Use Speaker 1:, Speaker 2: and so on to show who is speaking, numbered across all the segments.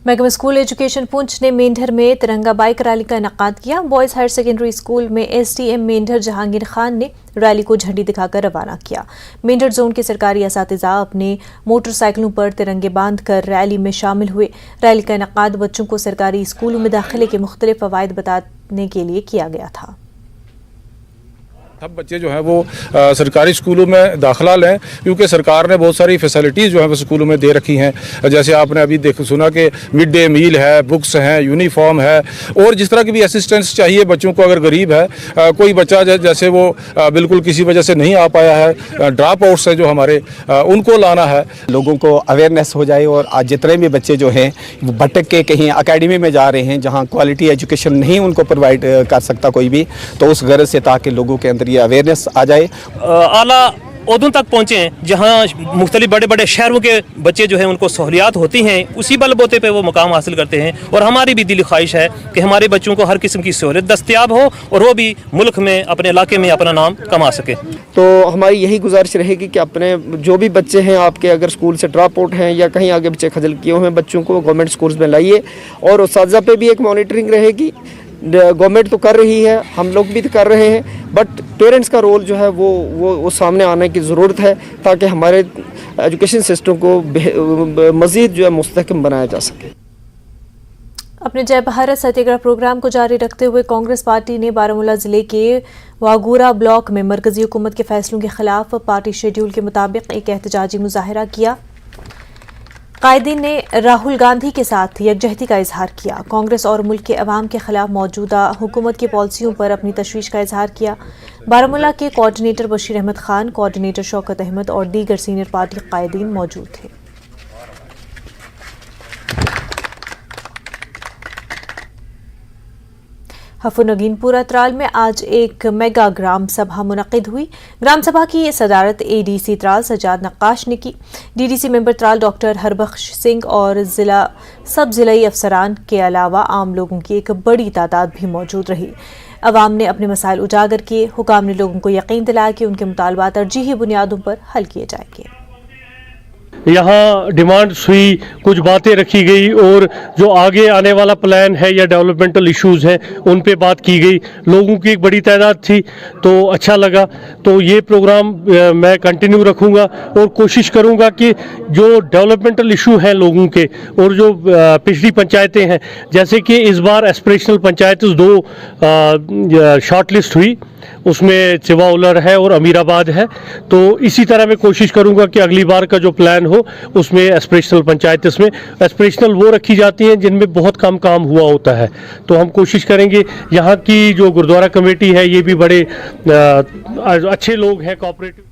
Speaker 1: महकमा school education Poonch ने मेंढर में तिरंगा बाइक रैली का इनेकाद किया। बॉयज हायर सेकेंडरी स्कूल में SDM मेंढर जहांगीर खान ने रैली को झंडी दिखाकर रवाना किया। मेंढर जोन के सरकारी असातिज़ा अपने मोटरसाइकिलों पर तिरंगे बांधकर रैली में शामिल हुए। रैली का इनेकाद बच्चों को सरकारी स्कूलों में दाखिले के मुख्तलिफ फ़वाइद बताने के लिए किया गया था।
Speaker 2: सब बच्चे जो हैं वो सरकारी स्कूलों में दाखिला लें, क्योंकि सरकार ने बहुत सारी फैसिलिटीज़ जो हैं वो स्कूलों में दे रखी हैं। जैसे आपने अभी सुना कि मिड डे मील है, बुक्स हैं, यूनिफॉर्म है, और जिस तरह की भी असिस्टेंस चाहिए बच्चों को। अगर गरीब है कोई बच्चा जैसे वो बिल्कुल किसी वजह से नहीं आ पाया है, ड्रॉप आउट्स है जो हमारे, उनको लाना है।
Speaker 3: लोगों को अवेयरनेस हो जाए और आज जितने भी बच्चे जो हैं वो भटक के कहीं अकेडमी में जा रहे हैं जहाँ क्वालिटी एजुकेशन नहीं उनको प्रोवाइड कर सकता कोई भी, तो उस गर्ज से ताकि लोगों के अंदर ये अवेयरनेस आ जाए।
Speaker 4: आला ओहदों तक पहुँचे जहाँ मुख्तलिफ बड़े बड़े शहरों के बच्चे जो हैं उनको सहूलियात होती हैं, उसी बलबूते पे वो मुकाम हासिल करते हैं। और हमारी भी दिली ख्वाहिश है कि हमारे बच्चों को हर किस्म की सहूलियत दस्तयाब हो और वो भी मुल्क में अपने इलाके में अपना नाम कमा सके।
Speaker 5: तो हमारी यही गुजारिश रहेगी कि अपने जो भी बच्चे हैं आपके, अगर स्कूल से ड्रॉप आउट हैं या कहीं आगे बच्चे खजल किए हुए हैं, बच्चों को गवर्नमेंट स्कूल्स में लाइए। और उस्ताज़ा पे भी एक मॉनिटरिंग रहेगी। गवर्नमेंट तो कर रही है, हम लोग भी तो कर रहे हैं, बट पेरेंट्स का रोल जो है वो सामने आने की ज़रूरत है ताकि हमारे एजुकेशन सिस्टम को मज़ीद जो है मुस्तहकम बनाया जा सके।
Speaker 1: अपने जय भारत सत्याग्रह प्रोग्राम को जारी रखते हुए कांग्रेस पार्टी ने बारामूला जिले के वागूरा ब्लॉक में मरकजी हुकूमत के फैसलों के खिलाफ पार्टी शेड्यूल के मुताबिक एक एहतजाजी मुजाहरा किया। कायदीन ने राहुल गांधी के साथ यकजहती का इजहार किया। कांग्रेस और मुल्क के अवाम के खिलाफ मौजूदा हुकूमत की पॉलिसियों पर अपनी तशवीश का इजहार किया। बारामूला के कोऑर्डिनेटर बशीर अहमद खान, कोऑर्डिनेटर शौकत अहमद और दीगर सीनियर पार्टी कायदीन मौजूद थे। हफुनगीनपुरा त्राल में आज एक मेगा ग्राम सभा मुनक़िद हुई। ग्राम सभा की सदारत ADC त्राल सजाद नक्काश ने की। DDC member Tral doctor Harbakhsh Singh और सब ज़िलाई अफसरान के अलावा आम लोगों की एक बड़ी तादाद भी मौजूद रही। अवाम ने अपने मसाइल उजागर किए। हुकाम ने लोगों को यकीन दिलाया कि उनके मुतालबात तरजीही बुनियादों पर हल किए जाएंगे।
Speaker 6: यहाँ डिमांड्स हुई, कुछ बातें रखी गई और जो आगे आने वाला प्लान है या डेवलपमेंटल इश्यूज़ हैं उन पे बात की गई। लोगों की एक बड़ी तादाद थी तो अच्छा लगा। तो ये प्रोग्राम मैं कंटिन्यू रखूँगा और कोशिश करूँगा कि जो डेवलपमेंटल इशू हैं लोगों के और जो पिछली पंचायतें हैं, जैसे कि इस बार एस्पिरेशनल पंचायत 2 शॉर्ट लिस्ट हुई, उसमें चिवा उलर है और अमीराबाद है। तो इसी तरह मैं कोशिश करूंगा कि अगली बार का जो प्लान हो उसमें एस्पिरेशनल पंचायत, इसमें एस्पिरेशनल वो रखी जाती हैं जिनमें बहुत कम काम हुआ होता है। तो हम कोशिश करेंगे। यहाँ की जो गुरुद्वारा कमेटी है ये भी बड़े अच्छे लोग हैं, कोऑपरेटिव।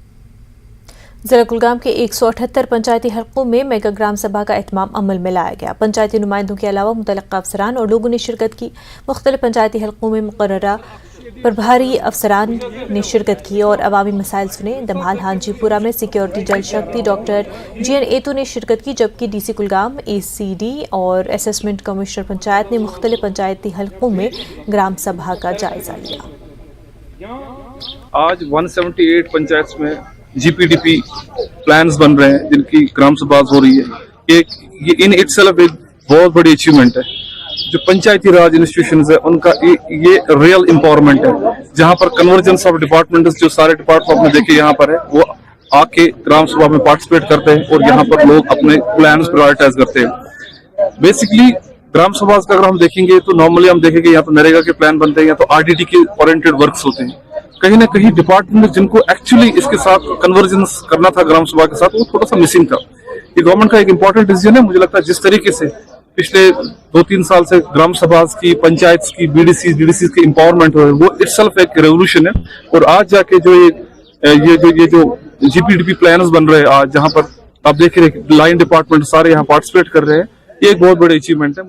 Speaker 1: जिला कुलगाम के 178 पंचायती हलकों में मेगा ग्राम सभा का एहतमाम अमल में लाया गया। पंचायती नुमाइंदों के अलावा मुतल्लिक़ा अफसरान और लोगों ने शिरकत की। मुख्तलिफ पंचायती हलकों में मुकर्ररा प्रभारी अफसरान ने शिरकत की और अवामी मसाइल सुने। दमहाल हांजीपुरा में सिक्योरिटी जल शक्ति डॉक्टर GN एतू ने शिरकत की, जबकि DC कुलगाम, ACD और असेसमेंट कमिश्नर पंचायत ने मुख्तलिफ पंचायती हलकों में ग्राम सभा का जायजा लिया।
Speaker 7: आज 178 पंचायत में GPDP प्लान्स बन रहे हैं जिनकी ग्राम सभा हो रही है। ये इन इटसेल्फ एक बहुत बड़ी अचीवमेंट है। जो पंचायती राज इंस्टीट्यूशंस है उनका ये रियल एम्पावरमेंट है, जहां पर कन्वर्जेंस ऑफ डिपार्टमेंट्स, जो सारे डिपार्टमेंट आपने देखे यहाँ पर है, वो आके ग्राम सभा में पार्टिसिपेट करते हैं और यहाँ पर लोग अपने प्लान्स प्रायोरिटाइज करते हैं। बेसिकली ग्राम सभा का अगर हम देखेंगे तो नॉर्मली हम देखेंगे यहाँ तो नरेगा के प्लान बनते हैं या तो RDD के ओरिएंटेड वर्क्स होते हैं। कहीं ना कहीं डिपार्टमेंट जिनको एक्चुअली इसके साथ कन्वर्जेंस करना था ग्राम सभा के साथ, वो थोड़ा सा मिसिंग था। ये गवर्नमेंट का एक इंपॉर्टेंट डिसीजन है। मुझे लगता है जिस तरीके से पिछले 2-3 साल से ग्राम सभा की, पंचायत की, DDC की एम्पावरमेंट हो रही है, वो इटसेल्फ एक रेवोल्यूशन है। और आज जाके जो ये जो GPDP प्लान्स बन रहे हैं आज, जहां पर आप देख रहे हैं लाइन डिपार्टमेंट सारे यहाँ पार्टिसिपेट कर रहे हैं, ये एक बहुत बड़ी अचीवमेंट है।